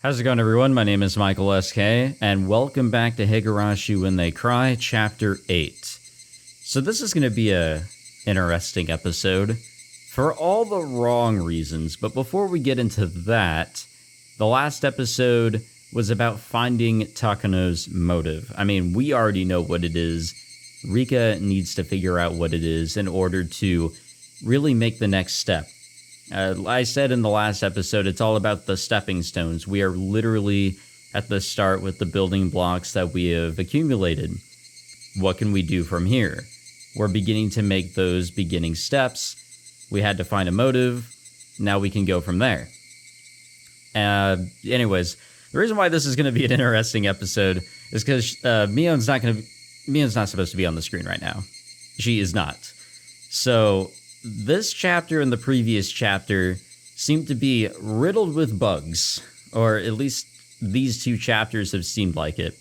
How's it going, everyone? My name is Michael SK, and welcome back to Higurashi When They Cry, Chapter 8. So this is going to be a interesting episode for all the wrong reasons, but before we get into that, the last episode was about finding Takano's motive. I mean, we already know what it is. Rika needs to figure out what it is in order to really make the next step. I said in the last episode, it's all about the stepping stones. We are literally at the start with the building blocks that we have accumulated. What can we do from here? We're beginning to make those beginning steps. We had to find a motive. Now we can go from there. Anyways, the reason why this is going to be an interesting episode is because Mion's not supposed to be on the screen right now. She is not. So this chapter and the previous chapter seem to be riddled with bugs, or at least these two chapters have seemed like it.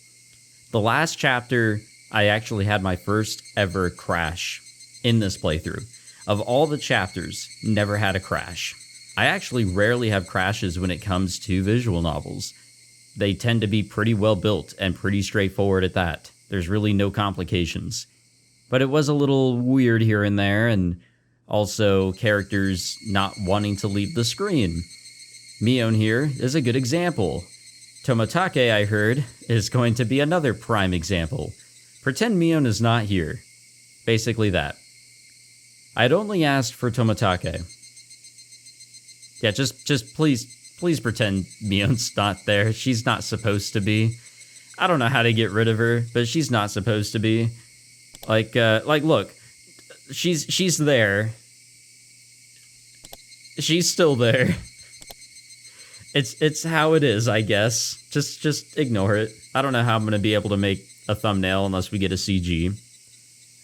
The last chapter, I actually had my first ever crash in this playthrough. Of all the chapters, never had a crash. I actually rarely have crashes when it comes to visual novels. They tend to be pretty well built and pretty straightforward at that. There's really no complications. But it was a little weird here and there, and also characters not wanting to leave the screen. Mion here is a good example. Tomatake, I heard, is going to be another prime example. Pretend Mion is not here. Basically that. I'd only asked for Tomatake. Yeah, just please pretend Mion's not there. She's not supposed to be. I don't know how to get rid of her, but she's not supposed to be. Like look, she's there. She's still there. It's how it is, I guess. Just ignore it. I don't know how I'm gonna be able to make a thumbnail unless we get a CG.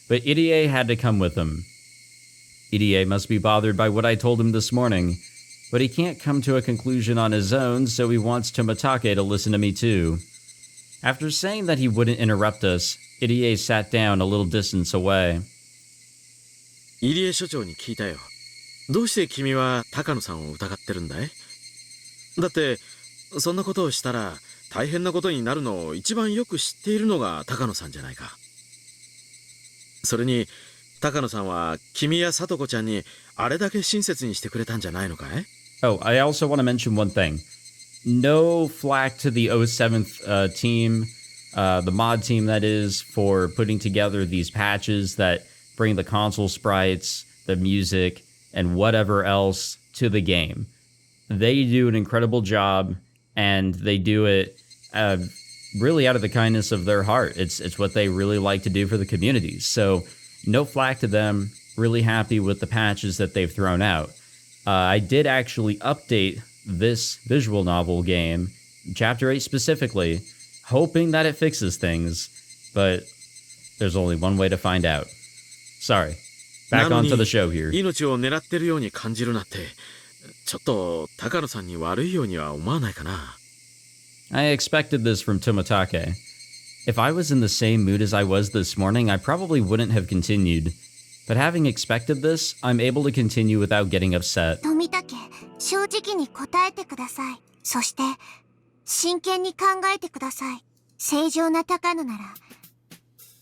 But Irie had to come with him. Irie must be bothered by what I told him this morning, but he can't come to a conclusion on his own, so he wants Tomatake to listen to me too. After saying that he wouldn't interrupt us, Irie sat down a little distance away. 入江所長に聞いたよ。どうして君は高野さんを疑ってるんだい？だってそんなことをしたら大変なことになるのを一番よく知っているのが高野さんじゃないか。それに高野さんは君や里子ちゃんにあれだけ親切にしてくれたんじゃないのかい？ Oh, I also want to mention one thing. No flack to the 07th team, the mod team that is, for putting together these patches that bring the console sprites, the music, and whatever else to the game. They do an incredible job, and they do it really out of the kindness of their heart. It's what they really like to do for the community. So no flack to them. Really happy with the patches that they've thrown out. I did actually update this visual novel game, Chapter 8 specifically, hoping that it fixes things, but there's only one way to find out. Sorry. Back onto the show here. 命を狙ってるように感じるなって、ちょっと高野さんに悪いようには思わないかな。I expected this from Tomatake. If I was in the same mood as I was this morning, I probably wouldn't have continued. But having expected this, I'm able to continue without getting upset. 富武、正直に答えてください。そして、真剣に考えてください。正常な高野なら、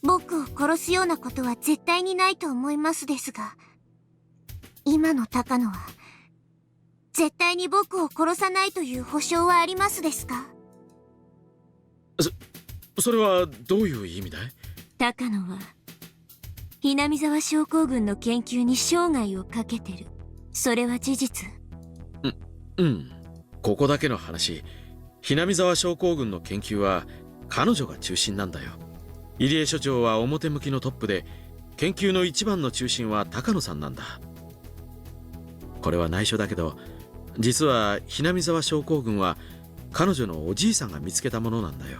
僕を殺すようなことは絶対にないと思いますですが、今の高野は、絶対に僕を殺さないという保証はありますですか？それはどういう意味だい？高野は、Hinamizawa症候群の研究に生涯をかけてる。それは事実。うん。ここだけの話、Hinamizawa症候群の研究は彼女が中心なんだよ。入江所長は表向きのトップで、研究の一番の中心は高野さんなんだ。これは内緒だけど、実はHinamizawa症候群は彼女のおじいさんが見つけたものなんだよ。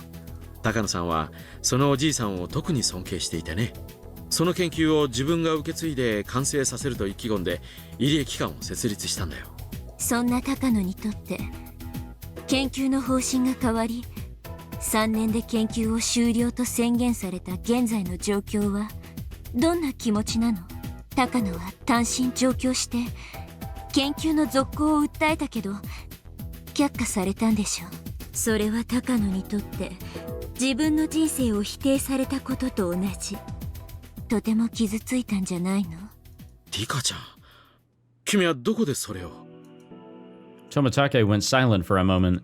高野さんはそのおじいさんを特に尊敬していてね。その研究を自分が受け継いで完成させると意気込んで入江機関を設立したんだよ。そんな高野にとって研究の方針が変わり、3年で研究を終了と宣言された現在の状況はどんな気持ちなの？高野は単身上京して研究の続行を訴えたけど却下されたんでしょ。それは高野にとって自分の人生を否定されたことと同じ。とても傷ついたんじゃないの？リカちゃん、君はどこでそれを？ Tomitake went silent for a moment.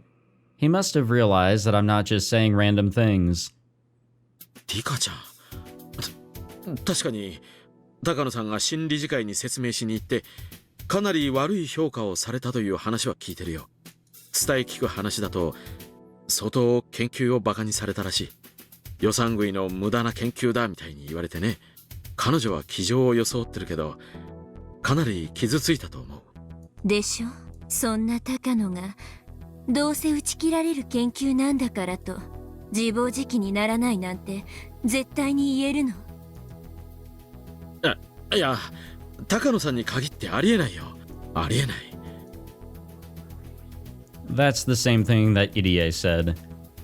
He must have realized that I'm not just saying random things. リカちゃん、確かに高野さんが新理事会に説明しに行ってかなり悪い評価をされたという話は聞いてるよ。伝え聞く話だと相当研究をバカにされたらしい。予算食いの無駄な研究だみたいに言われてね。彼女は気丈を装ってるけどかなり傷ついたと思う。でしょ。そんな高野がどうせ打ち切られる研究なんだからと自暴自棄にならないなんて絶対に言えるの？いや、高野さんに限ってありえないよ。ありえない。That's the same thing that Irie said.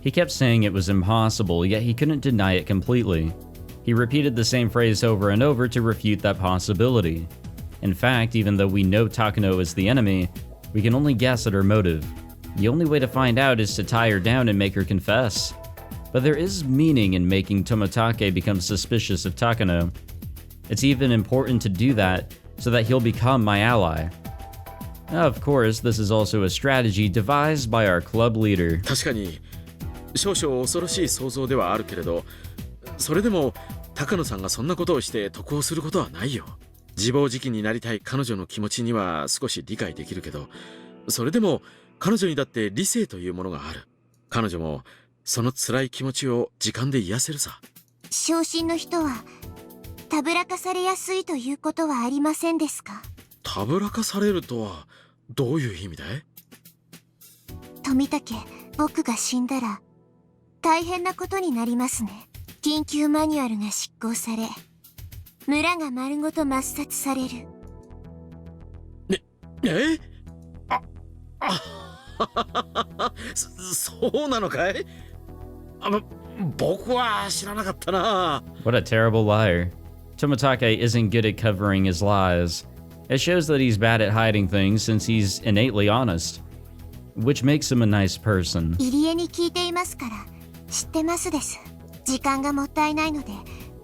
He kept saying it was impossible, yet he couldn't deny it completely. He repeated the same phrase over and over to refute that possibility. In fact, even though we know Takano is the enemy, we can only guess at her motive. The only way to find out is to tie her down and make her confess. But there is meaning in making Tomitake become suspicious of Takano. It's even important to do that so that he'll become my ally. Of course, this is also a strategy devised by our club leader. 確かに少々恐ろしい想像ではあるけれど、それでも高野さんがそんなことをして得をすることはないよ。自暴自棄になりたい彼女の気持ちには少し理解できるけど、それでも彼女にだって理性というものがある。彼女もその辛い気持ちを時間で癒せるさ。昇進の人はたぶらかされやすいということはありませんですか？たぶらかされるとはどういう意味だい？富武、僕が死んだら大変なことになりますね。緊急マニュアルが執行され、村が丸ごと抹殺される。そうなのかい？僕は知らなかったな。What a terrible liar. Tomitake isn't good at covering his lies. It shows that he's bad at hiding things since he's innately honest, which makes him a nice person. 入江に聞いていますから知ってますです。時間がもったいないので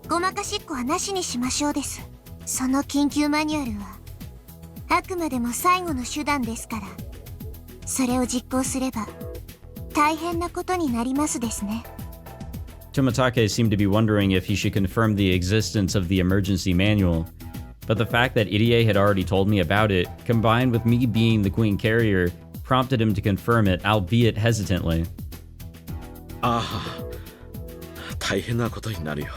ごまかしっこはなしにしましょうです。その緊急マニュアルはあくまでも最後の手段ですから、それを実行すれば大変なことになりますですね。Tomitake seemed to be wondering if he should confirm the existence of the emergency manual, but the fact that Irie had already told me about it, combined with me being the Queen Carrier, prompted him to confirm it, albeit hesitantly. ああ、大変なことになるよ。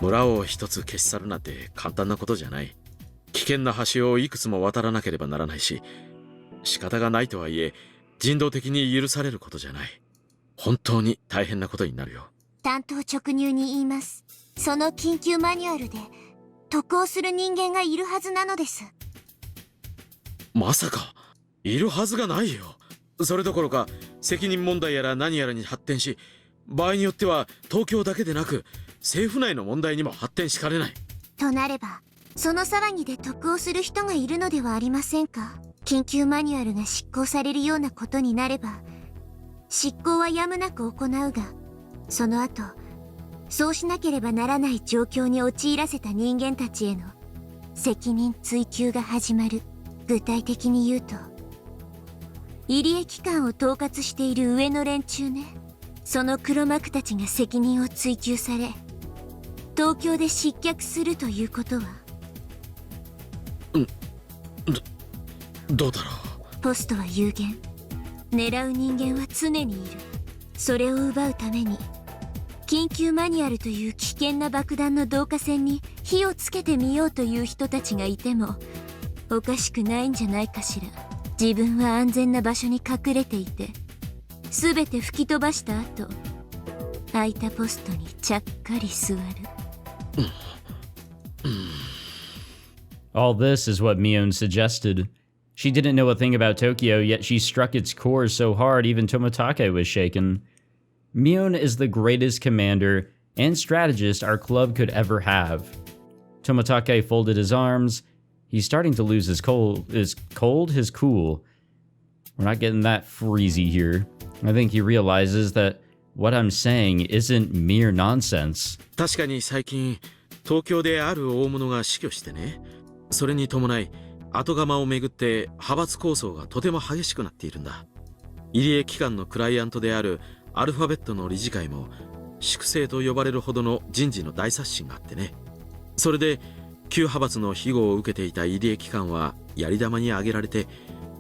村を一つ消し去るなんて簡単なことじゃない。危険な橋をいくつも渡らなければならないし、仕方がないとはいえ人道的に許されることじゃない。本当に大変なことになるよ。単刀直入に言います。その緊急マニュアルで得をする人間がいるはずなのです。まさかいるはずがないよ。それどころか責任問題やら何やらに発展し、場合によっては東京だけでなく政府内の問題にも発展しかねない。となればその騒ぎで得をする人がいるのではありませんか？緊急マニュアルが執行されるようなことになれば執行はやむなく行うが、その後そうしなければならない状況に陥らせた人間たちへの責任追及が始まる。具体的に言うと入江機関を統括している上の連中ね。その黒幕たちが責任を追及され東京で失脚するということは、どうだろう。ポストは有限。狙う人間は常にいる。それを奪うために緊急マニュアルという危険な爆弾の導火線に火をつけてみようという人たちがいてもおかしくないんじゃないかしら。自分は安全な場所に隠れていて全て吹き飛ばした後、空いたポストにちゃっかり座る。All this is what Mion suggested. She didn't know a thing about Tokyo, yet she struck its core so hard even Tomitake was shaken. Mion is the greatest commander and strategist our club could ever have. Tomitake folded his arms. He's starting to lose his cool. We're not getting that freezy here. I think he realizes that what I'm saying isn't mere nonsense. 確かに最近東京である大物が死去してね、それに伴い後釜をめぐって派閥抗争がとても激しくなっているんだ。入江機関のクライアントであるアルファベットの理事会も粛清と呼ばれるほどの人事の大刷新があってね。それで旧派閥の庇護を受けていた入江機関はやり玉に挙げられて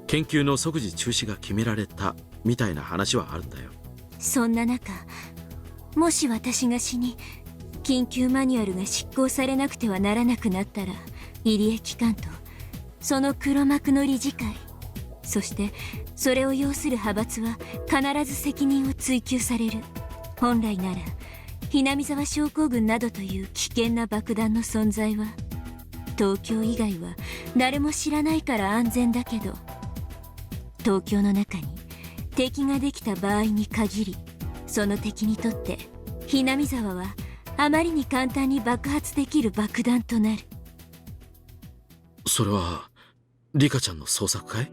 研究の即時中止が決められたみたいな話はあるんだよ。そんな中、もし私が死に緊急マニュアルが執行されなくてはならなくなったら、入江機関とその黒幕の理事会、そしてそれを要する派閥は必ず責任を追及される。本来ならhinamizawa症候群などという危険な爆弾の存在は東京以外は誰も知らないから安全だけど、東京の中に敵ができた場合に限り、その敵にとってhinamizawaはあまりに簡単に爆発できる爆弾となる。それはリカちゃんの創作かい？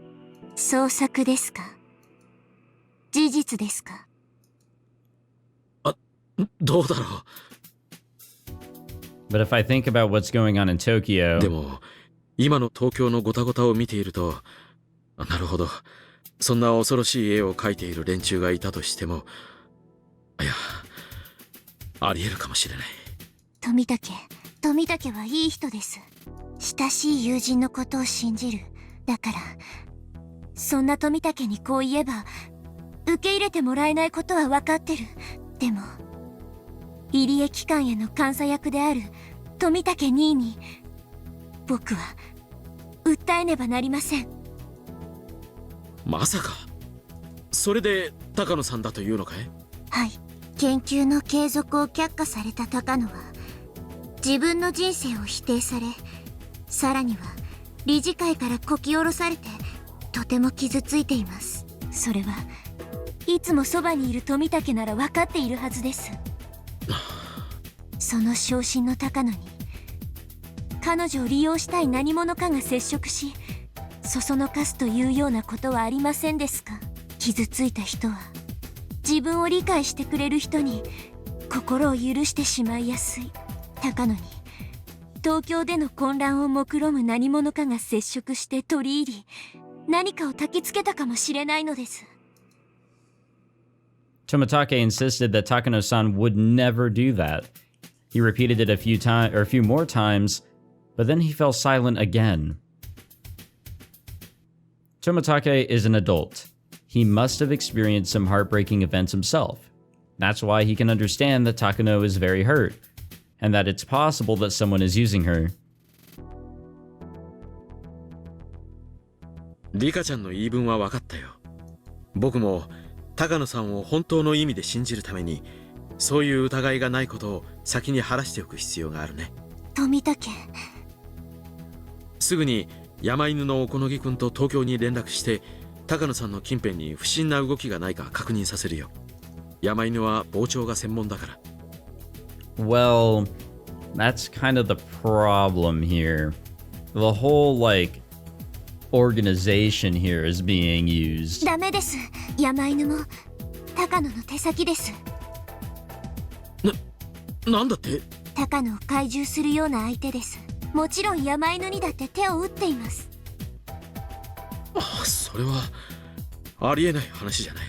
創作ですか？事実ですか？どうだろう。 But if I think about what's going on in Tokyo... でも今の東京のゴタゴタを見ていると、なるほど、そんな恐ろしい絵を描いている連中がいたとしても、いや、ありえるかもしれない。富武はいい人です。親しい友人のことを信じる。だからそんな富武にこう言えば受け入れてもらえないことは分かってる。でも入江機関への監査役である富武兄に僕は訴えねばなりません。まさかそれで高野さんだというのかい？はい。研究の継続を却下された高野は自分の人生を否定され、さらには理事会からこき下ろされてとても傷ついています。それはいつもそばにいる富武なら分かっているはずです。その昇進の高野に彼女を利用したい何者かが接触し、そそのかすというようなことはありませんですか？傷ついた人は自分を理解してくれる人に心を許してしまいやすい。高野に東京での混乱を目論む何者かが接触して取り入り、何かを焚きつけたかもしれないのです。Tomitake insisted that Takano-san would never do that. He repeated it a few more times, but then he fell silent again. Tomitake is an adult. He must have experienced some heartbreaking events himself. That's why he can understand that Takano is very hurt, and that it's possible that someone is using her. リカちゃんの言い分は分かったよ。僕も高野さんを本当の意味で信じるために、そういう疑いがないことを先に晴らしておく必要があるね。富武、すぐに山犬の小野木君と東京に連絡して、高野さんの近辺に不審な動きがないか確認させるよ。山犬は傍聴が専門だから。Well, that's kind of the problem here. The whole, organization here is being used. ダメです。山犬も高野の手先です。なんだって？高野を懐柔するような相手です。もちろん山犬にだって手を打っています。それはありえない話じゃない。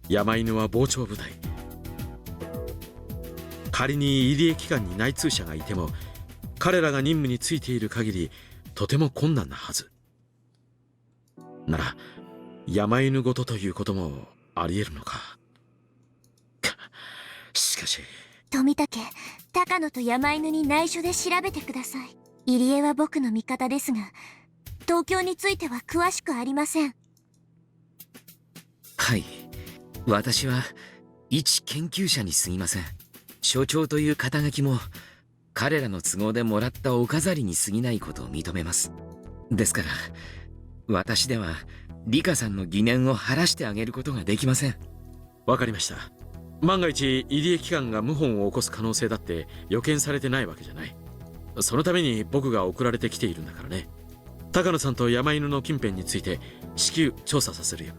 山犬は傍聴部隊。仮に入江機関に内通者がいても、彼らが任務についている限りとても困難なはず。なら山犬ごとということもありえるのか。しかし富武、高野と山犬に内緒で調べてください。入江は僕の味方ですが、東京については詳しくありません。はい、私は一研究者に過ぎません。所長という肩書きも彼らの都合でもらったお飾りに過ぎないことを認めます。ですから私ではリカさんの疑念を晴らしてあげることができません。わかりました。万が一入江機関が謀反を起こす可能性だって予見されてないわけじゃない。そのために僕が送られてきているんだからね。高野さんと山犬の近辺について至急調査させるよ。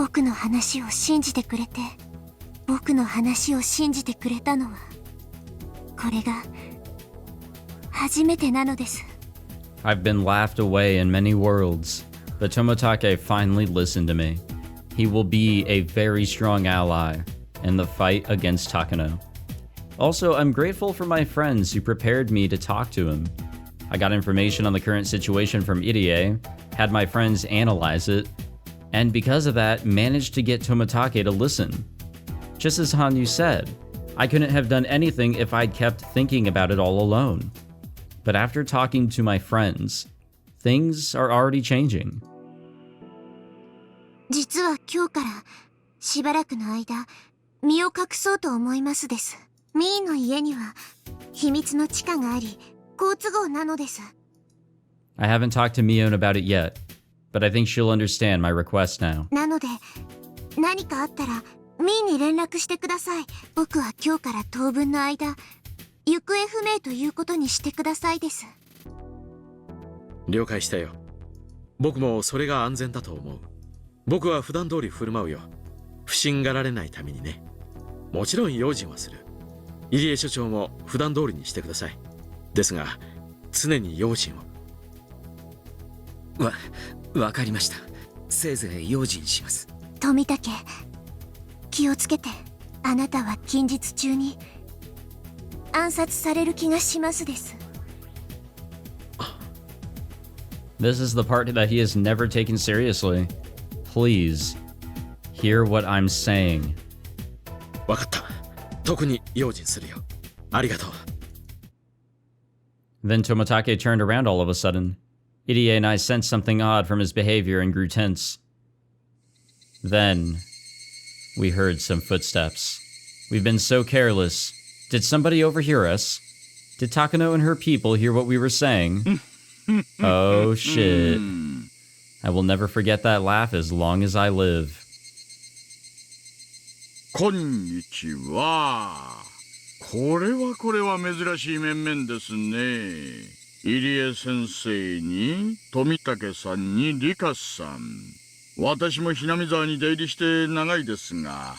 僕の話を信じてくれて、僕の話を信じてくれたのは、これが初めてなのです。I've been laughed away in many worlds, but Tomotake finally listened to me. He will be a very strong ally in the fight against Takano. Also, I'm grateful for my friends who prepared me to talk to him. I got information on the current situation from Irie, had my friends analyze it, and because of that, managed to get Tomotake to listen. Just as Hanyu said, I couldn't have done anything if I'd kept thinking about it all alone. But after talking to my friends, things are already changing. 実は今日からしばらくの間、身を隠そうと思いますです。ミーの家には秘密の地下があり、好都合なのです。I haven't talked to Mion about it yet, but I think she'll understand my request now. なので、何かあったらミーに連絡してください。僕は今日から当分の間、行方不明ということにしてくださいです。了解したよ。僕もそれが安全だと思う。僕は普段通り振る舞うよ。不審がられないためにね。もちろん用心はする。入江所長も普段通りにしてください。ですが、常に用心を。わかりました。せいぜい用心します。富武、気をつけて。あなたは近日中に暗殺される気がしますです。This is the part that he has never taken seriously. Please, hear what I'm saying. わかった。特に用心するよ。ありがとう。Then Tomotake turned around all of a sudden. Irie and I sensed something odd from his behavior and grew tense. Then, we heard some footsteps. We've been so careless. Did somebody overhear us? Did Takano and her people hear what we were saying? Oh shit. I will never forget that laugh as long as I live. こんにちは。これは珍しい面々ですね。入江先生に富武さんに理香さん。私もHinamizawaに出入りして長いですが、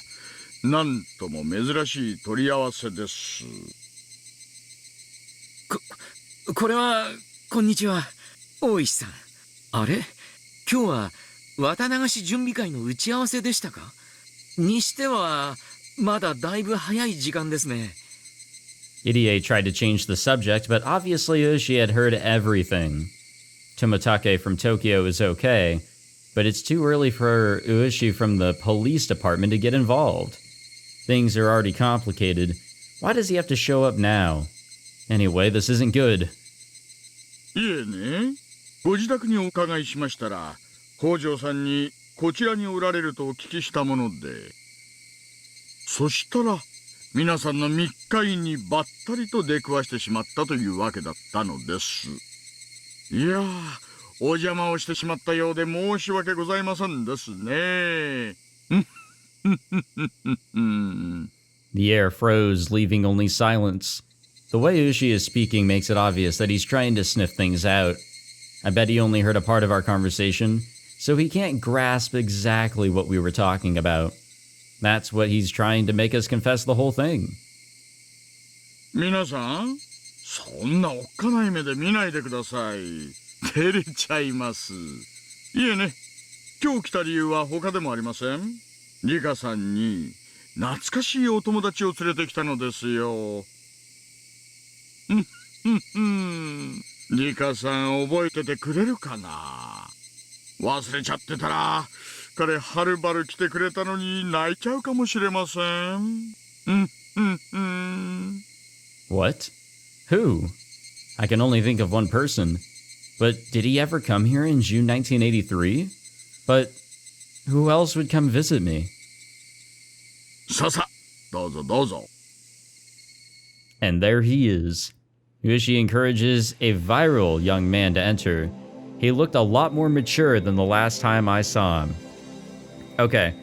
なんとも珍しい取り合わせです。これはこんにちは、大石さん。あれ、今日は綿流し準備会の打ち合わせでしたか？にしてはまだだいぶ早い時間ですね。Irie tried to change the subject, but obviously Ushi had heard everything. Tomotake from Tokyo is okay, but it's too early for Ueshi from the police department to get involved. Things are already complicated. Why does he have to show up now? Anyway, this isn't good. いえね、ご自宅にお伺いしましたら、北条さんにこちらにおられるとお聞きしたもので、そしたら皆さんの密会にばったりと出くわしてしまったというわけだったのです。いやー、お邪魔をしてしまったようで申し訳ございませんですね。The air froze, leaving only silence. The way Ushi is speaking makes it obvious that he's trying to sniff things out. I bet he only heard a part of our conversation, so he can't grasp exactly what we were talking about. That's what he's trying to make us confess the whole thing. 皆さん、そんなおっかない目で見ないでください。照れちゃいます。いえね、今日来た理由は他でもありません。リカさんに懐かしいお友達を連れてきたのですよ。リカさん覚えててくれるかな。忘れちゃってたら彼はるばる来てくれたのに泣いちゃうかもしれません。What? Who? I can only think of one person. But did he ever come here in June 1983? But who else would come visit me? さあさあ、どうぞどうぞ。 And there he is. Ueshi encourages a viral young man to enter. He looked a lot more mature than the last time I saw him. Okay,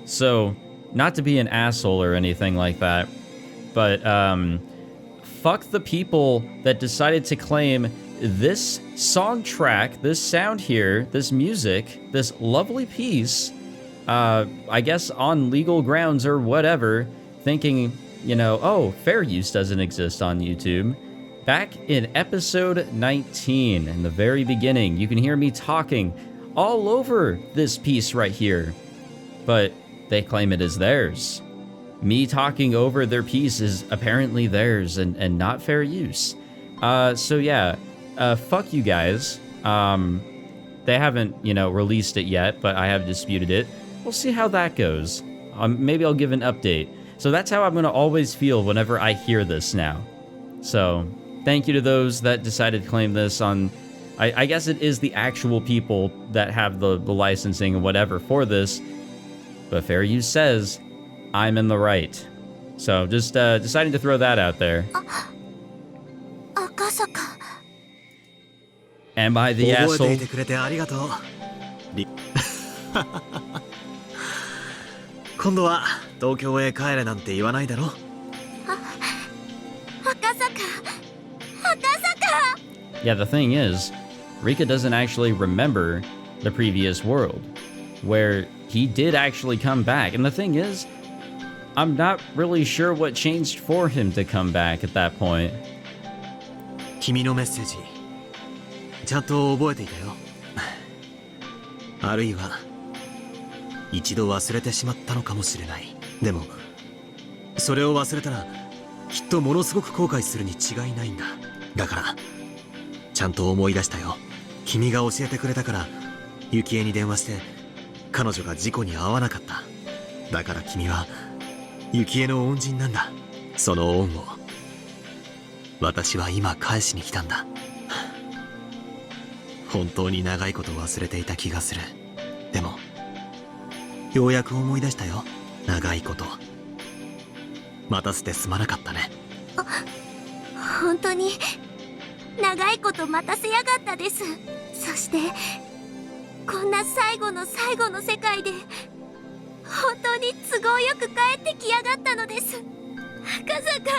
so, not to be an asshole or anything like that, but, fuck the people that decided to claim this song track, this sound here, this music, this lovely piece, I guess on legal grounds or whatever, thinking, oh, fair use doesn't exist on YouTube. Back in episode 19, in the very beginning, you can hear me talking all over this piece right here, but they claim it is theirs. Me talking over their piece is apparently theirs and not fair use. So yeah, fuck you guys. They haven't, released it yet, but I have disputed it. We'll see how that goes. Maybe I'll give an update. So that's how I'm going to always feel whenever I hear this now. So thank you to those that decided to claim this on... I guess it is the actual people that have the licensing and whatever for this. But fair use says I'm in the right. So just deciding to throw that out there. Akasaka. Am I the asshole? 今度は東京へ帰れなんて言わないだろ。Yeah, the thing is, Rika doesn't actually remember the previous world, where he did actually come back. And the thing is, I'm not really sure what changed for him to come back at that point. 君のメッセージ、ちゃんと覚えていたよ。あるいは一度忘れてしまったのかもしれない。でもそれを忘れたらきっとものすごく後悔するに違いないんだ。だからちゃんと思い出したよ。君が教えてくれたから幸恵に電話して彼女が事故に遭わなかった。だから君は幸恵の恩人なんだ。その恩を私は今返しに来たんだ。本当に長いこと忘れていた気がする。でもようやく思い出したよ。長いこと待たせてすまなかったね。本当に長いこと待たせやがったです。そしてこんな最後の最後の世界で本当に都合よく帰ってきやがったのです。赤坂。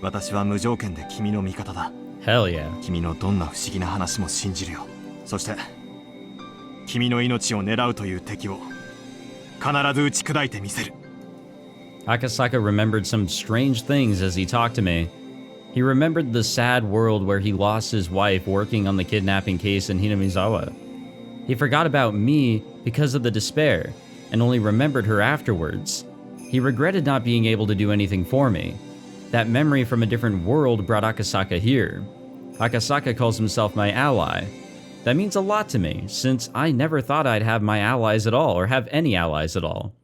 私は無条件で君の味方だ。 Hell yeah. 君のどんな不思議な話も信じるよ。そして君の命を狙うという敵を必ず打ち砕いてみせる。 Akasaka remembered some strange things as he talked to me. He remembered the sad world where he lost his wife working on the kidnapping case in Hinamizawa. He forgot about me because of the despair, and only remembered her afterwards. He regretted not being able to do anything for me. That memory from a different world brought Akasaka here. Akasaka calls himself my ally. That means a lot to me, since I never thought I'd have my allies at all, or have any allies at all.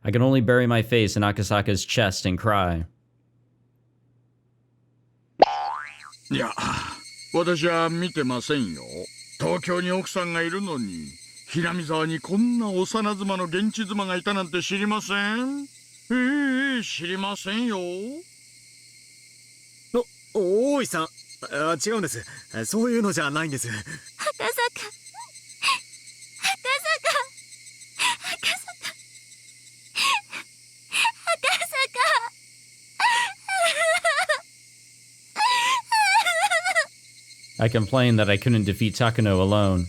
I can only bury my face in Akasaka's chest and cry. いや、私は見てませんよ。東京に奥さんがいるのに、南沢にこんな幼妻の現地妻がいたなんて知りません。知りませんよ。大井さん、違うんです。そういうのじゃないんです。赤坂。I complained that I couldn't defeat Takano alone.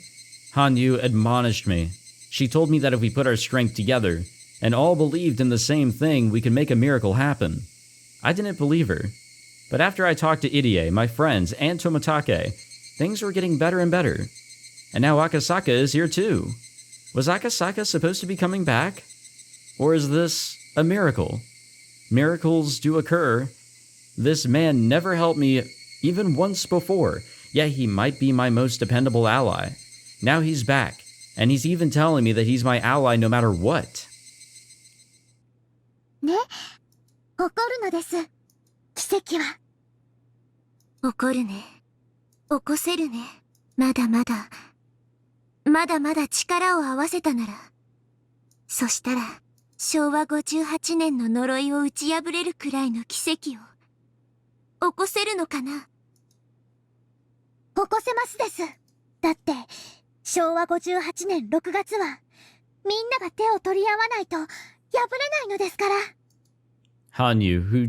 Hanyu admonished me. She told me that if we put our strength together, and all believed in the same thing, we could make a miracle happen. I didn't believe her. But after I talked to Irie, my friends, and Tomatake, things were getting better and better. And now Akasaka is here too. Was Akasaka supposed to be coming back? Or is this a miracle? Miracles do occur. This man never helped me even once before, yet he might be my most dependable ally. Now he's back, and he's even telling me that he's my ally no matter what. ね、起こるのです。奇跡は。起こるね。起こせるね。まだまだ力を合わせたなら。そしたら、昭和58年の呪いを打ち破れるくらいの奇跡を起こせるのかな。起こせますです。だって、昭和58年6月は、みんなが手を取り合わないと破れないのですから。Hanyu, who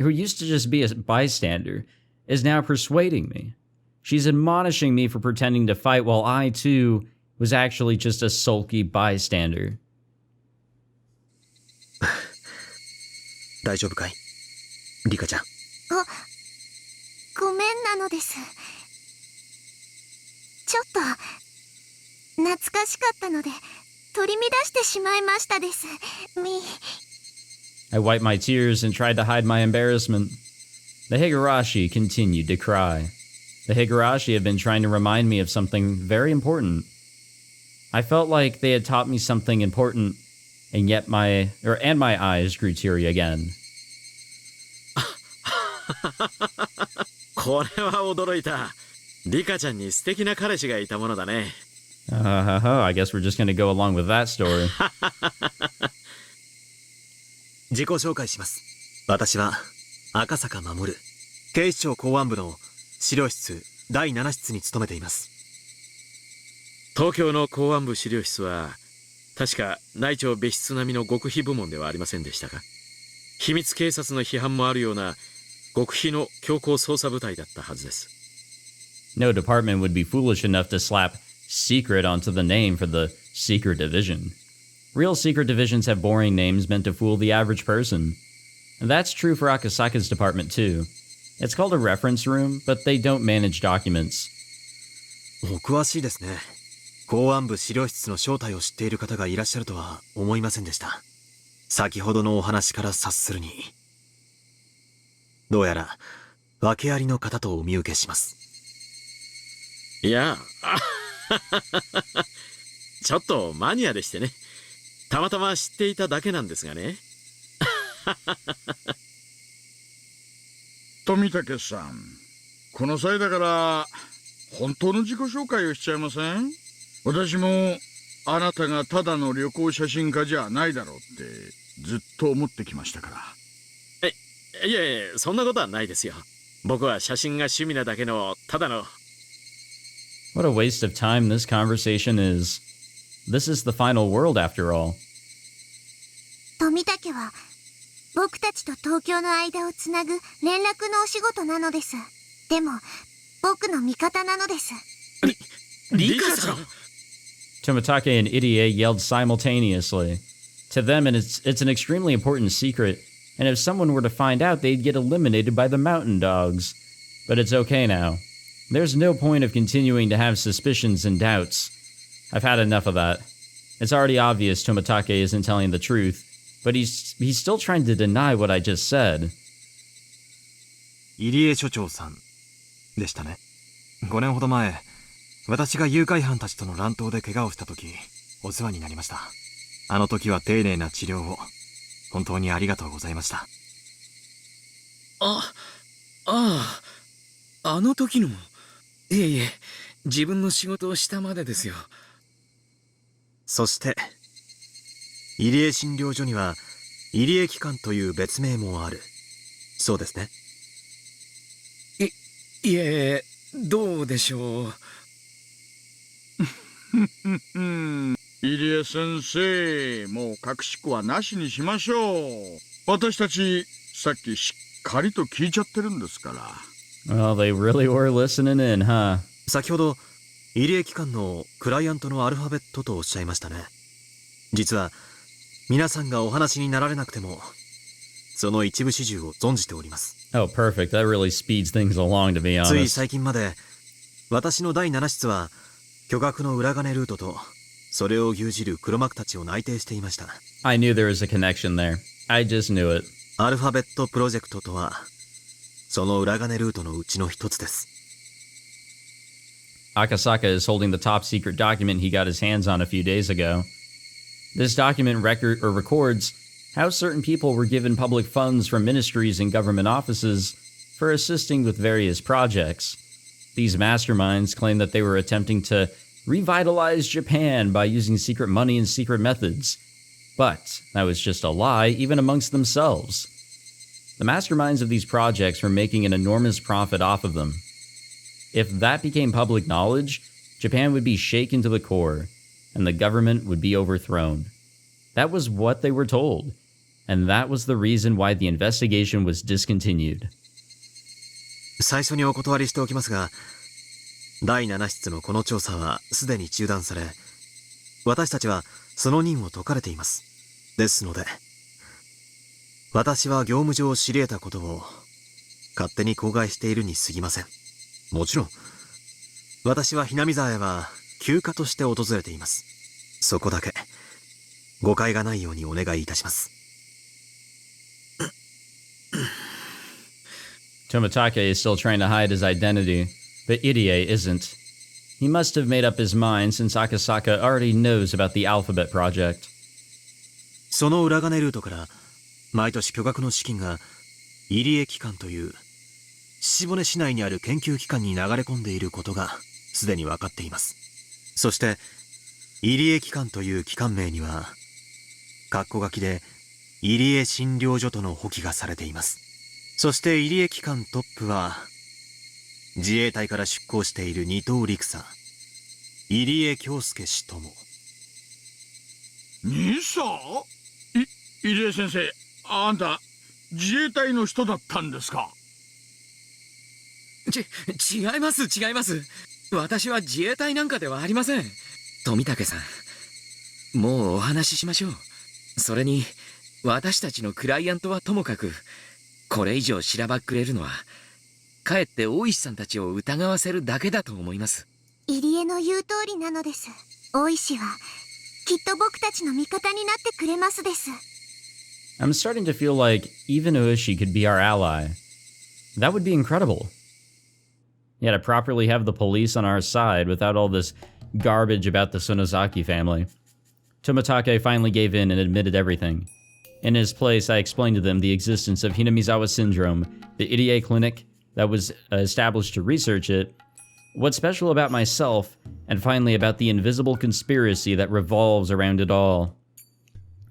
used to just be a bystander, is now persuading me. She's admonishing me for pretending to fight while I, too, was actually just a sulky bystander. 大丈夫かいリカちゃん。ごめんなのです。ちょっと懐かしかったので取り乱してしまいましたです。I wiped my tears and tried to hide my embarrassment. The Higurashi continued to cry. The Higurashi had been trying to remind me of something very important. I felt like they had taught me something important, and yet my eyes grew teary again. これは驚いた。リカちゃんに素敵な彼氏がいたものだね。I guess we're just going to go along with that story. 自己紹介します。私は赤坂守、警視庁公安部の資料室第7室に勤めています。東京の公安部資料室は確か内調別室並みの極秘部門ではありませんでしたか。秘密警察の批判もあるような極秘の強行捜査部隊だったはずです。No department would be foolish enough to slap secret onto the name for the secret division. Real secret divisions have boring names meant to fool the average person. And that's true for Akasaka's department too. It's called a reference room, but they don't manage documents. お詳しいですね。公安部資料室の正体を知っている方がいらっしゃるとは思いませんでした。先ほどのお話から察するに。どうやら訳ありの方とお見受けします。いや、ちょっとマニアでしてね。たまたま知っていただけなんですがね。富武さん、この際だから本当の自己紹介をしちゃいません？私もあなたがただの旅行写真家じゃないだろうってずっと思ってきましたから。いやいや、そんなことはないですよ。僕は写真が趣味なだけのただの。What a waste of time this conversation is. This is the final world after all. 富武は僕たちと東京の間をつなぐ連絡のお仕事なのです。でも僕の味方なのです。リカさん。Tomitake and Irie yelled simultaneously. To them, it's an extremely important secret, and if someone were to find out, they'd get eliminated by the mountain dogs. But it's okay now. There's no point of continuing to have suspicions and doubts. I've had enough of that. It's already obvious Tomitake isn't telling the truth, but he's still trying to deny what I just said. 入江所長さんでしたね。5年ほど前、私が誘拐犯たちとの乱闘で怪我をした時、お世話になりました。あの時は丁寧な治療を本当にありがとうございました。あの時の。いえいえ、自分の仕事をしたまでですよ。そして入江診療所には入江機関という別名もあるそうですね。いえ、どうでしょう。入江先生、もう隠し子はなしにしましょう。私たちさっきしっかりと聞いちゃってるんですから。Well, they really were listening in, huh? 先ほど入江機関のクライアントのアルファベットとおっしゃいましたね。実は皆さんがお話になられなくてもその一部始終を存じております。Oh, perfect. That really speeds things along, to be honest. つい最近まで私の第7室は巨額の裏金ルートとそれを牛耳る黒幕たちを内偵していました。I knew there was a connection there. I just knew it. アルファベットプロジェクトとはその裏金ルートのうちの一つです。Akasaka is holding the top secret document he got his hands on a few days ago. This document records how certain people were given public funds from ministries and government offices for assisting with various projects. These masterminds claim that they were attempting to revitalize Japan by using secret money and secret methods. But that was just a lie, even amongst themselves. The masterminds of these projects were making an enormous profit off of them. If that became public knowledge, Japan would be shaken to the core, and the government would be overthrown. That was what they were told, and that was the reason why the investigation was discontinued. 最初にお断りしておきますが、第7室のこの調査はすでに中断され、私たちはその任を解かれています。ですので、私は業務上知り得たことを勝手に口外しているに過ぎません。もちろん、私は雛見沢へは休暇として訪れています。そこだけ、誤解がないようにお願いいたします。Tomitake is still trying to hide his identity, but Irie isn't. He must have made up his mind since Akasaka already knows about the Alphabet Project. その裏金ルートから毎年巨額の資金が入江機関という岸骨市内にある研究機関に流れ込んでいることがすでに分かっています。そして入江機関という機関名には括弧書きで入江診療所との補記がされています。そして入江機関トップは自衛隊から出向している二等陸佐入江京介氏とも。兄さん、入江先生、あんた自衛隊の人だったんですか？違います。私は自衛隊なんかではありません。富武さん、もうお話ししましょう。それに私たちのクライアントはともかく、これ以上しらばっくれるのはかえって大石さんたちを疑わせるだけだと思います。入江の言う通りなのです。大石はきっと僕たちの味方になってくれますです。I'm starting to feel like even Ueshi could be our ally. That would be incredible. Yeah, to properly have the police on our side without all this garbage about the Sonozaki family. Tomitake finally gave in and admitted everything. In his place, I explained to them the existence of Hinamizawa syndrome, the Irie clinic that was established to research it, what's special about myself, and finally about the invisible conspiracy that revolves around it all.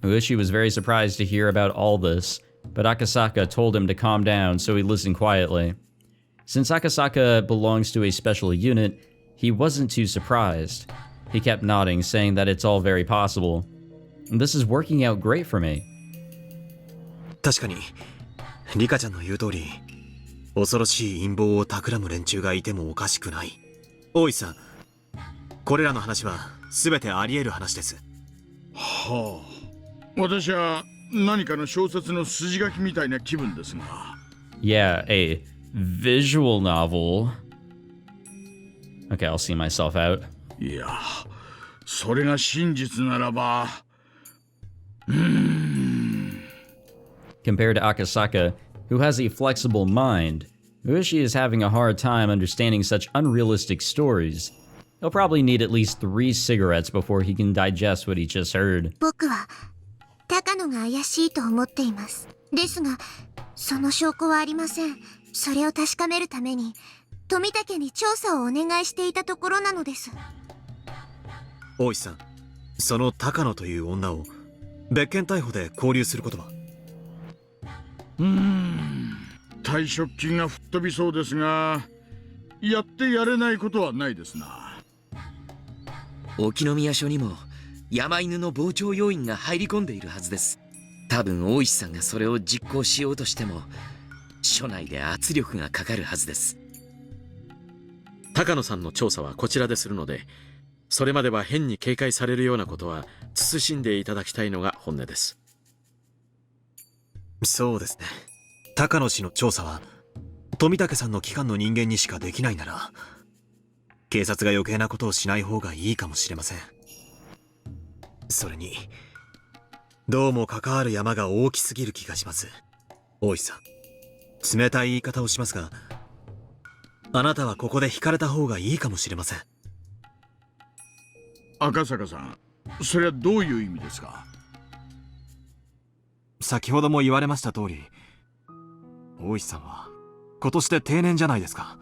Ueshi was very surprised to hear about all this, but Akasaka told him to calm down, so he listened quietly. Since Akasaka belongs to a special unit, he wasn't too surprised. He kept nodding, saying that it's all very possible. And this is working out great for me. 確かに、リカちゃんの言う通り、恐ろしい陰謀を企む連中がいてもおかしくない。大石さん、これらの話は全てあり得る話です。はあ、私は何かの小説の筋書きみたいな気分ですが。Yeah, a visual novel. Okay, I'll see myself out. いや、それが真実ならば。Compared to Akasaka, who has a flexible mind, Ueshi is having a hard time understanding such unrealistic stories. He'll probably need at least 3 cigarettes before he can digest what he just heard. 僕は高野が怪しいと思っています。ですが、その証拠はありません。それを確かめるために富武に調査をお願いしていたところなのです。大石さん、その高野という女を別件逮捕で拘留することは？退職金が吹っ飛びそうですが、やってやれないことはないですな。沖宮署にも山犬の傍聴要員が入り込んでいるはずです。多分大石さんがそれを実行しようとしても署内で圧力がかかるはずです。高野さんの調査はこちらでするので、それまでは変に警戒されるようなことは慎んでいただきたいのが本音です。そうですね。高野氏の調査は富武さんの機関の人間にしかできないなら、警察が余計なことをしない方がいいかもしれません。それにどうも関わる山が大きすぎる気がします。大石さん、冷たい言い方をしますが、あなたはここで引かれた方がいいかもしれません。赤坂さん、それはどういう意味ですか？先ほども言われました通り、大石さんは今年で定年じゃないですか。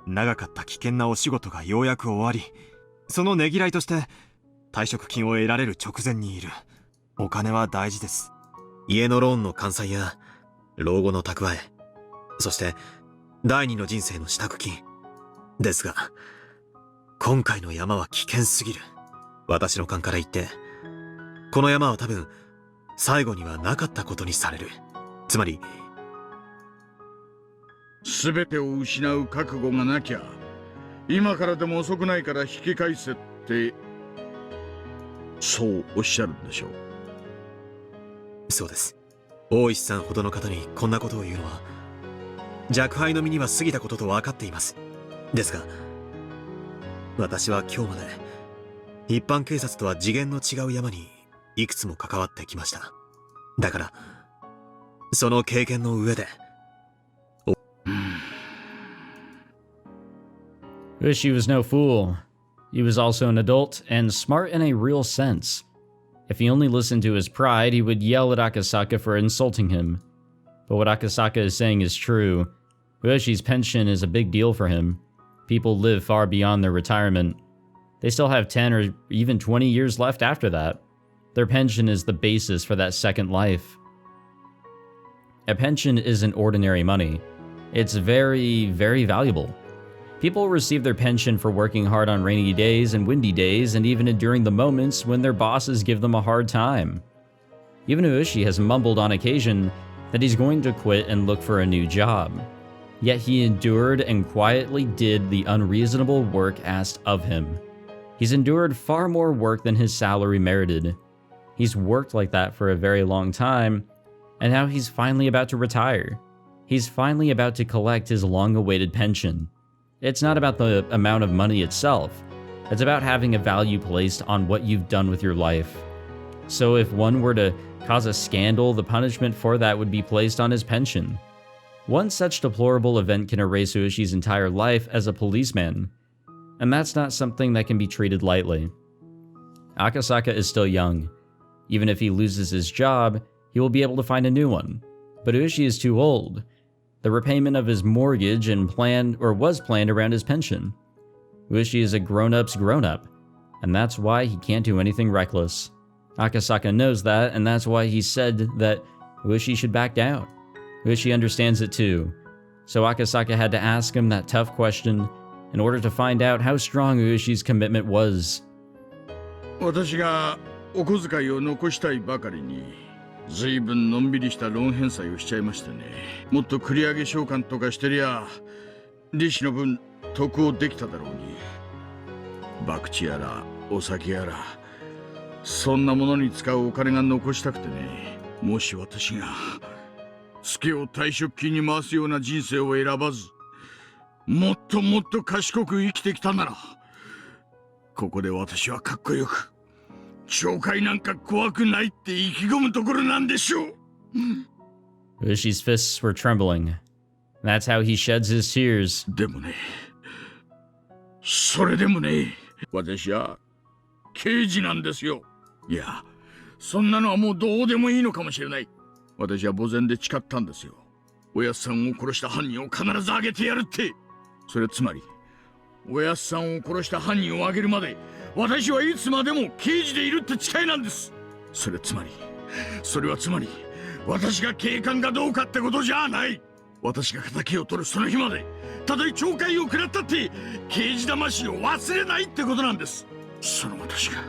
長かった危険なお仕事がようやく終わり、そのねぎらいとして退職金を得られる直前にいる。お金は大事です。家のローンの完済や老後の蓄え、そして第二の人生の支度金ですが、今回の山は危険すぎる。私の勘から言って、この山は多分最後にはなかったことにされる。つまり全てを失う覚悟がなきゃ、今からでも遅くないから引き返せってそうおっしゃるんでしょう。そうです。大石さんほどの方にこんなことを言うのは、若輩の身には過ぎたことと分かっています。ですが、私は今日まで、一般警察とは次元の違う山にいくつも関わってきました。だから、その経験の上で、Ueshi was no fool. He was also an adult and smart in a real sense. If he only listened to his pride, he would yell at Akasaka for insulting him. But what Akasaka is saying is true. Ueshi's pension is a big deal for him. People live far beyond their retirement. They still have 10 or even 20 years left after that. Their pension is the basis for that second life. A pension isn't ordinary money. It's very, very valuable. People receive their pension for working hard on rainy days and windy days and even enduring the moments when their bosses give them a hard time. Even Ueshi has mumbled on occasion that he's going to quit and look for a new job. Yet he endured and quietly did the unreasonable work asked of him. He's endured far more work than his salary merited. He's worked like that for a very long time, and now he's finally about to retire. He's finally about to collect his long-awaited pension. It's not about the amount of money itself. It's about having a value placed on what you've done with your life. So if one were to cause a scandal, the punishment for that would be placed on his pension. One such deplorable event can erase Ueshi's entire life as a policeman, and that's not something that can be treated lightly. Akasaka is still young. Even if he loses his job, he will be able to find a new one. But Ueshi is too old. The repayment of his mortgage was planned around his pension. Ueshi is a grown-up's grown-up, and that's why he can't do anything reckless. Akasaka knows that, and that's why he said that Ueshi should back down. Ueshi understands it too, so Akasaka had to ask him that tough question in order to find out how strong Ueshi's commitment was. 私がお小遣いを残したいばかりに、随分のんびりしたローン返済をしちゃいましてね。もっと繰り上げ償還とかしてりゃ、利子の分得をできただろうに。博打やらお酒やら、そんなものに使うお金が残したくてね。もし私がツケを退職金に回すような人生を選ばず、もっともっと賢く生きてきたなら、ここで私はかっこよく、懲戒なんか怖くないって意気込むところなんでしょう。Ueshi's fists were trembling. That's how he sheds his tears. でもね、それでもね、私は刑事なんですよ。いや、そんなのはもうどうでもいいのかもしれない。私は墓前で誓ったんですよ。おやっさんを殺した犯人を必ず挙げてやるって。それつまり、おやっさんを殺した犯人を挙げるまで、私はいつまでも刑事でいるって誓いなんです。それはつまり、私が警官かどうかってことじゃない。私が敵を取るその日まで、たとえ懲戒を食らったって刑事魂を忘れないってことなんです。その私が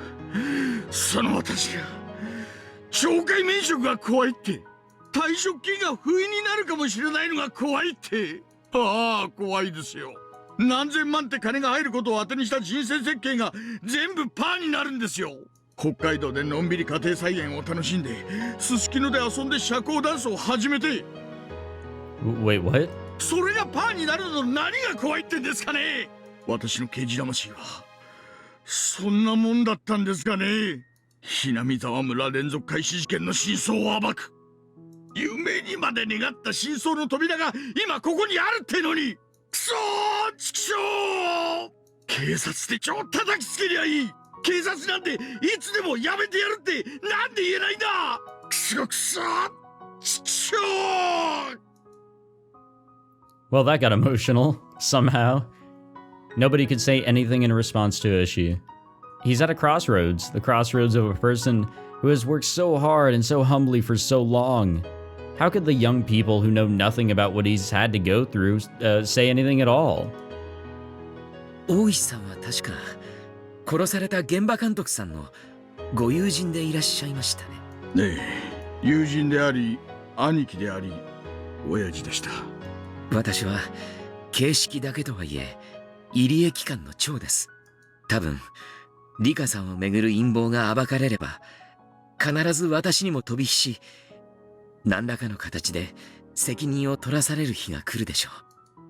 懲戒免職が怖いって、退職金が不意になるかもしれないのが怖いって、ああ怖いですよ。何千万って金が入ることを当てにした人生設計が全部パーになるんですよ。北海道でのんびり家庭菜園を楽しんで、すすきので遊んで社交ダンスを始めて。Wait, what? それがパーになるの何が怖いってんですかね。私の刑事魂はそんなもんだったんですかね。Hinamizawa村連続開始事件の真相を暴く、夢にまで願った真相の扉が今ここにあるってのに。くそー、ちくしょー。警察手帳を叩きつけりゃいい。警察なんていつでもやめてやるってなんで言えないんだ。くそー、ちくしょー。Well, that got emotional, somehow. Nobody could say anything in response to Ueshi. He's at a crossroads, the crossroads of a person who has worked so hard and so humbly for so long. How could the young people who know nothing about what he's had to go through say anything at all? 大石さんは確か殺された現場監督さんのご友人でいらっしゃいましたね。ねえ、友人であり兄貴であり親父でした。私は形式だけとはいえ入江機関の長です。多分リカさんをめぐる陰謀が暴かれれば、必ず私にも飛び火し、何らかの形で責任を取らされる日が来るでしょう。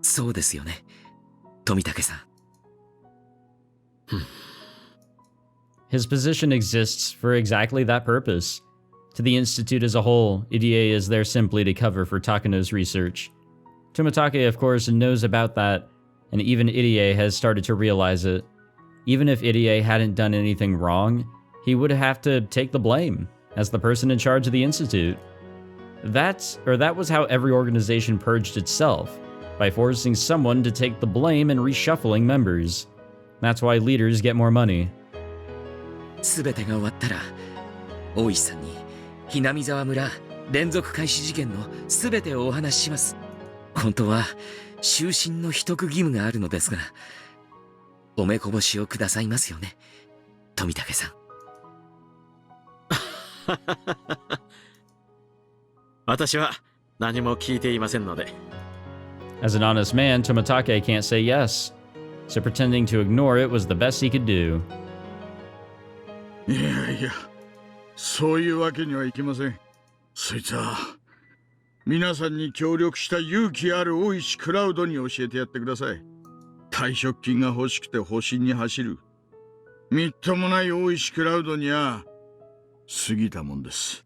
そうですよね、富武さん。His position exists for exactly that purpose. To the Institute as a whole, Irie is there simply to cover for Takano's research. Tomitake, of course, knows about that, and even Irie has started to realize it. Even if Irie hadn't done anything wrong, he would have to take the blame, as the person in charge of the Institute. That was how every organization purged itself, by forcing someone to take the blame and reshuffling members. That's why leaders get more money. すべてが終わったら、大石さんにHinamizawa村連続開始事件のすべてをお話しします。本当は終身の秘匿義務があるのですが、お目こぼしをくださいますよね、富武さん。私は何も聞いていませんので。As an honest man, Tomitake can't say yes, so pretending to ignore it was the best he could do. いやいや、そういうわけにはいきません。そいつは皆さんに協力した勇気ある大石クラウドに教えてやってください。退職金が欲しくて保身に走るみっともない大石クラウドには過ぎたもんです。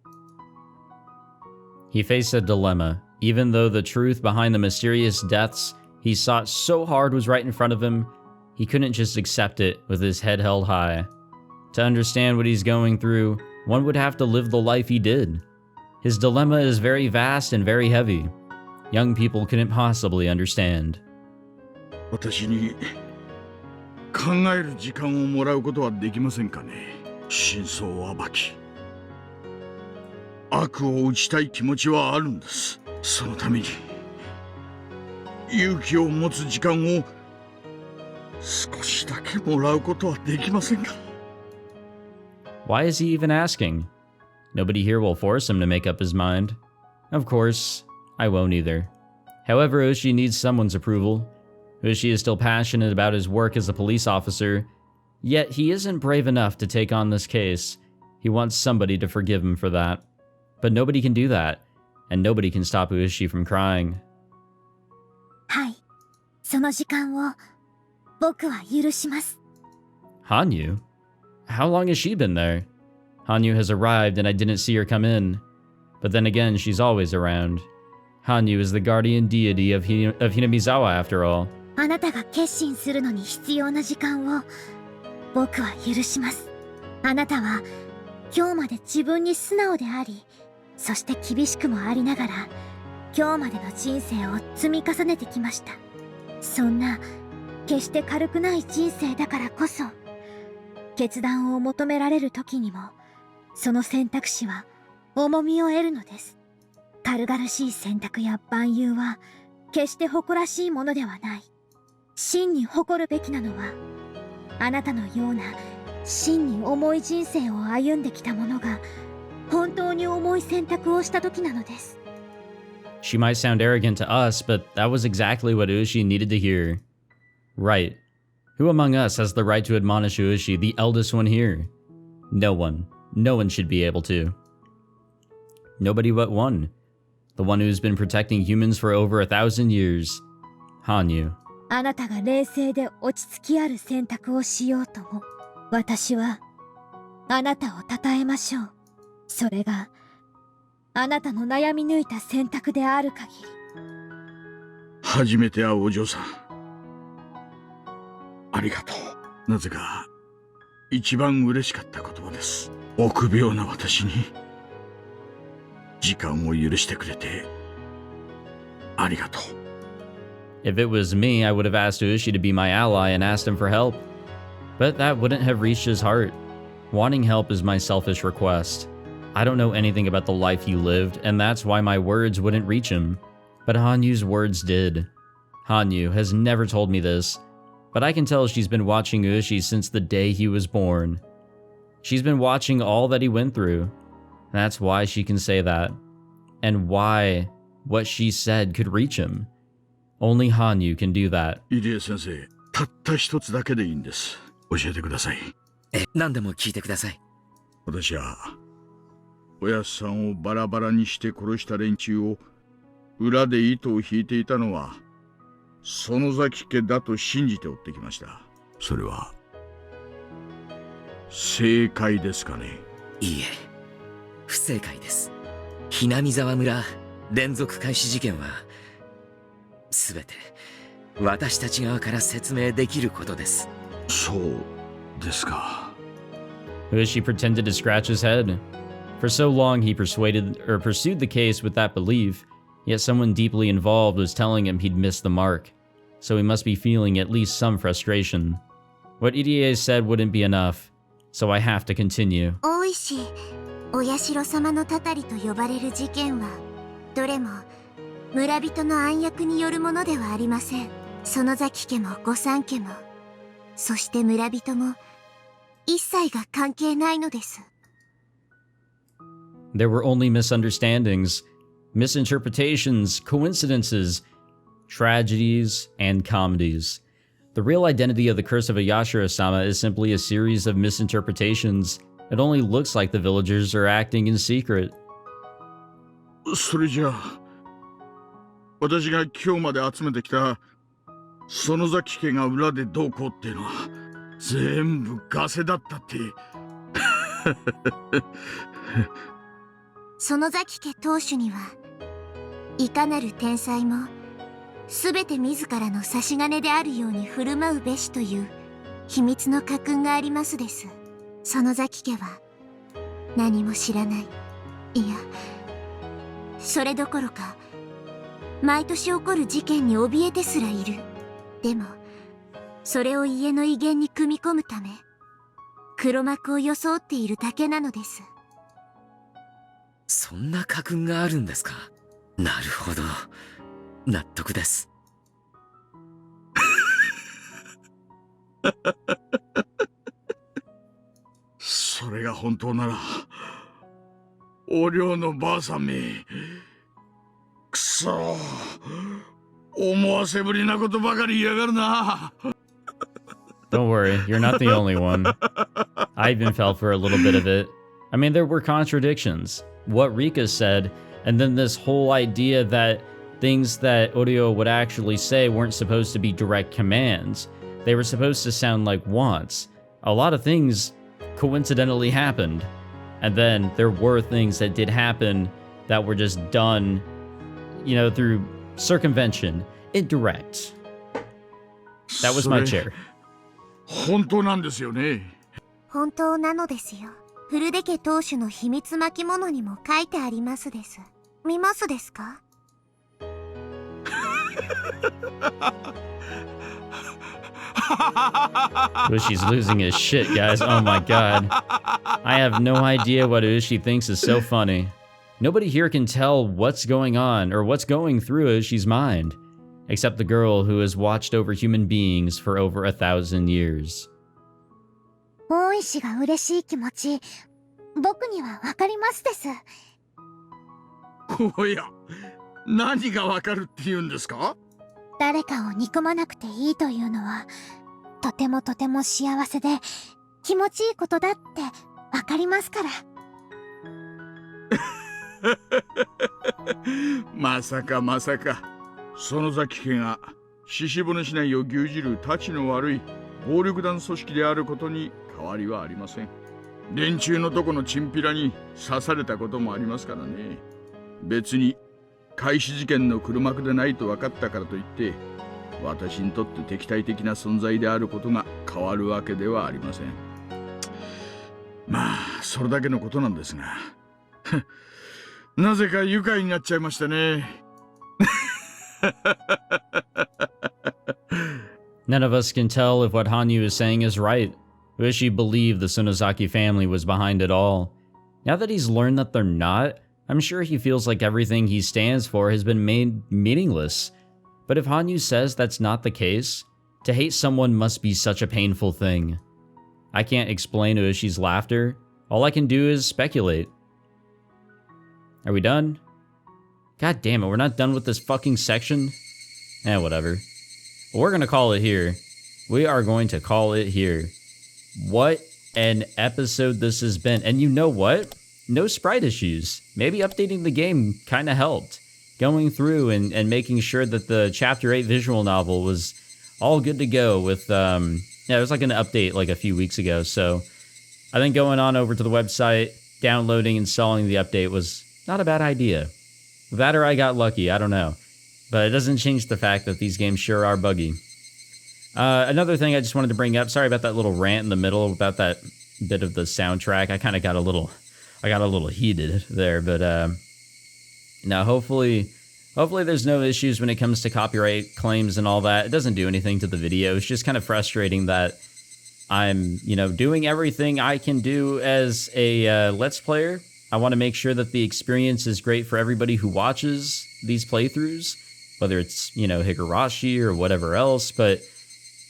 He faced a dilemma, even though the truth behind the mysterious deaths he sought so hard was right in front of him. He couldn't just accept it with his head held high. To understand what he's going through, one would have to live the life he did. His dilemma is very vast and very heavy. Young people couldn't possibly understand. 私に考える時間をもらうことはできませんかね。真相を暴き、悪を打ちたい気持ちはあるんです。そのために勇気を持つ時間を少しだけもらうことはできませんか。 Why is he even asking? Nobody here will force him to make up his mind. Of course, I won't either. However, Oshi needs someone's approval. Oshi is still passionate about his work as a police officer, yet he isn't brave enough to take on this case. He wants somebody to forgive him for that. But nobody can do that, and nobody can stop Oshi from crying. はい、その時間を僕は許します。Hanyu? How long has she been there? Hanyu has arrived and I didn't see her come in. But then again, she's always around. Hanyu is the guardian deity of Hinamizawa after all. あなたが決心するのに必要な時間を僕は許します。あなたは今日まで自分に素直であり、そして厳しくもありながら今日までの人生を積み重ねてきました。そんな決して軽くない人生だからこそ、決断を求められる時にもその選択肢は重みを得るのです。軽々しい選択や蛮勇は決して誇らしいものではない。真に誇るべきなのは、あなたのような真に重い人生を歩んできた者が本当に重い選択をした時なのです。She might sound arrogant to us, but that was exactly what Ueshi needed to hear. Right. Who among us has the right to admonish Ueshi, the eldest one here? No one. No one should be able to. Nobody but one. The one who's been protecting humans for over 1,000 years. Hanyu. あなたが冷静で落ち着きある選択をしようとも、私はあなたを称えましょう。それがあなたの悩み抜いた選択である限り。初めて会うお嬢さん、ありがとう。なぜか一番嬉しかった言葉です。臆病な私に時間を許してくれてありがとう。If it was me, I would have asked Ueshi to be my ally and asked him for help. But that wouldn't have reached his heart. Wanting help is my selfish request. I don't know anything about the life he lived, and that's why my words wouldn't reach him. But Hanyu's words did. Hanyu has never told me this, but I can tell she's been watching Ueshi since the day he was born. She's been watching all that he went through. That's why she can say that. And why what she said could reach him. Only Hanyu can do that. 入江先生、たった一つだけでいいんです。教えてください。何でも聞いてください。私はおやっさんをバラバラにして殺した連中を裏で糸を引いていたのは園崎家だと信じて追ってきました。それは正解ですかね？いいえ、不正解です。Hinamizawa村連続開始事件は全て私たち側から説明できることです。そうですか。Ueshi pretended to scratch his head. For so long, he pursued the case with that belief, yet someone deeply involved was telling him he'd missed the mark, so he must be feeling at least some frustration. What Irie said wouldn't be enough, so I have to continue. 大石お社様のたたりと呼ばれる事件はどれも村人の暗躍によるものではありません。園崎家も御三家もそして村人も一切が関係ないのです。There were only misunderstandings, misinterpretations, coincidences, tragedies, and comedies. The real identity of the curse of Ayashiro-sama is simply a series of misinterpretations. It only looks like the villagers are acting in secret. それじゃあ私が今日まで集めてきた園崎家が裏でどうこうっていうのは全部ガセだったって。園崎家当主にはいかなる天才もすべて自らの差し金であるように振る舞うべしという秘密の家訓がありますです。園崎家は何も知らない、いやそれどころか毎年起こる事件に怯えてすらいる。でもそれを家の威厳に組み込むため黒幕を装っているだけなのです。そんな家訓があるんですか？なるほど、納得です。それが本当ならお寮のばあさんめくそ思わせぶりなことばかり言いやがるな。 Don't worry, you're not the only one. I even fell for a little bit of it. I mean, there were contradictions. What Rika said, and then this whole idea that things that Oreo would actually say weren't supposed to be direct commands. They were supposed to sound like wants. A lot of things coincidentally happened. And then there were things that did happen that were just done, you know, through circumvention, indirect. That was my chair. 本当なんですよね。本当なのですよ。古出家当主の秘密巻物にも書いてありますです。見ますですか？Ushi's losing his shit, guys. Oh my god. I have no idea what Ushi thinks is so funny. Nobody here can tell what's going on or what's going through Ushi's mind, except the girl who has watched over human beings for over 1,000 years. 大石が嬉しい気持ち、僕にはわかりますです。おや、何がわかるって言うんですか？誰かを憎まなくていいというのは、とてもとても幸せで気持ちいいことだってわかりますから。まさかまさか、園崎家が獅子骨市内を牛耳るたちの悪い暴力団組織であることに変わりはありません。連中のとこのチンピラに刺されたこともありますからね。別に開始事件の黒幕でないと分かったからといって私にとって敵対的な存在であることが変わるわけではありません。まあそれだけのことなんですがなぜか愉快になっちゃいましたね。None of us can tell if what Hanyu is saying is right. Ueshi believed the Sonozaki family was behind it all. Now that he's learned that they're not, I'm sure he feels like everything he stands for has been made meaningless. But if Hanyu says that's not the case, to hate someone must be such a painful thing. I can't explain Ueshi's laughter. All I can do is speculate. Are we done? God damn it, we're not done with this fucking section? Whatever. We're gonna call it here. We are going to call it here. What an episode this has been. And you know what? No sprite issues. Maybe updating the game kind of helped. Going through and making sure that the Chapter 8 visual novel was all good to go with, it was like an update like a few weeks ago. So I think going on over to the website, downloading, installing the update was not a bad idea. That or I got lucky, I don't know. But it doesn't change the fact that these games sure are buggy. Another thing I just wanted to bring up, sorry about that little rant in the middle about that bit of the soundtrack. I kind of got a little heated there, but now hopefully there's no issues when it comes to copyright claims and all that. It doesn't do anything to the video. It's just kind of frustrating that I'm, doing everything I can do as a Let's Player. I want to make sure that the experience is great for everybody who watches these playthroughs, whether it's, Higurashi or whatever else. But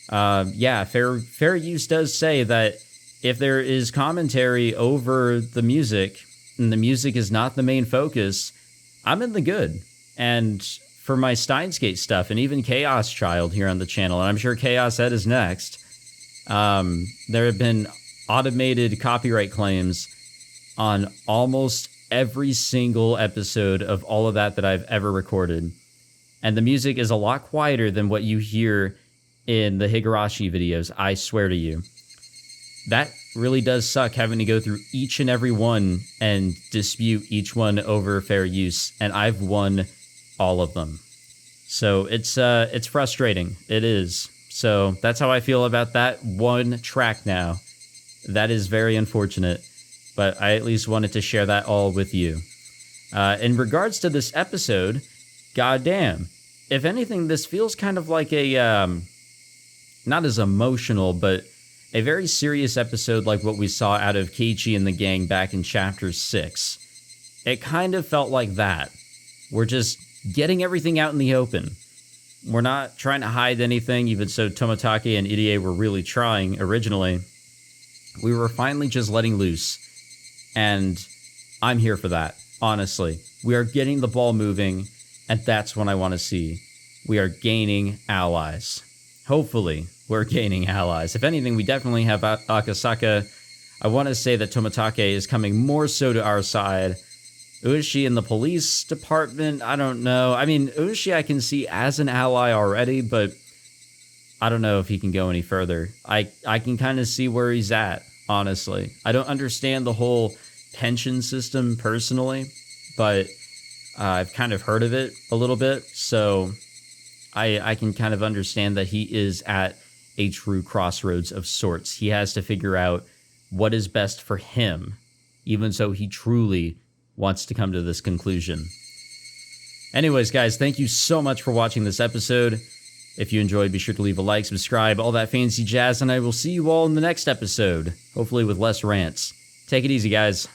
fair use does say that if there is commentary over the music and the music is not the main focus, I'm in the good. And for my Steins Gate stuff and even Chaos Child here on the channel, and I'm sure Chaos Ed is next, there have been automated copyright claims on almost every single episode of all of that I've ever recorded. And the music is a lot quieter than what you hear in the Higurashi videos, I swear to you. That really does suck, having to go through each and every one and dispute each one over fair use, and I've won all of them. So it's frustrating. It is. So that's how I feel about that one track now. That is very unfortunate, but I at least wanted to share that all with you. In regards to this episode, goddamn, if anything, this feels kind of like a, not as emotional, but a very serious episode like what we saw out of Keiichi and the gang back in Chapter 6. It kind of felt like that. We're just getting everything out in the open. We're not trying to hide anything, even so Tomitake and Irie were really trying originally. We were finally just letting loose. And I'm here for that, honestly. We are getting the ball moving, and that's what I want to see. We are gaining allies. Hopefully, we're gaining allies. If anything, we definitely have Akasaka. I want to say that Tomitake is coming more so to our side. Ueshi in the police department, I don't know. I mean, Ueshi I can see as an ally already, but I don't know if he can go any further. I can kind of see where he's at, honestly. I don't understand the whole pension system personally, but I've kind of heard of it a little bit, so I can kind of understand that he is at a true crossroads of sorts. He has to figure out what is best for him, even so he truly wants to come to this conclusion. Anyways, guys, thank you so much for watching this episode. If you enjoyed, be sure to leave a like, subscribe, all that fancy jazz, and I will see you all in the next episode, hopefully with less rants. Take it easy, guys.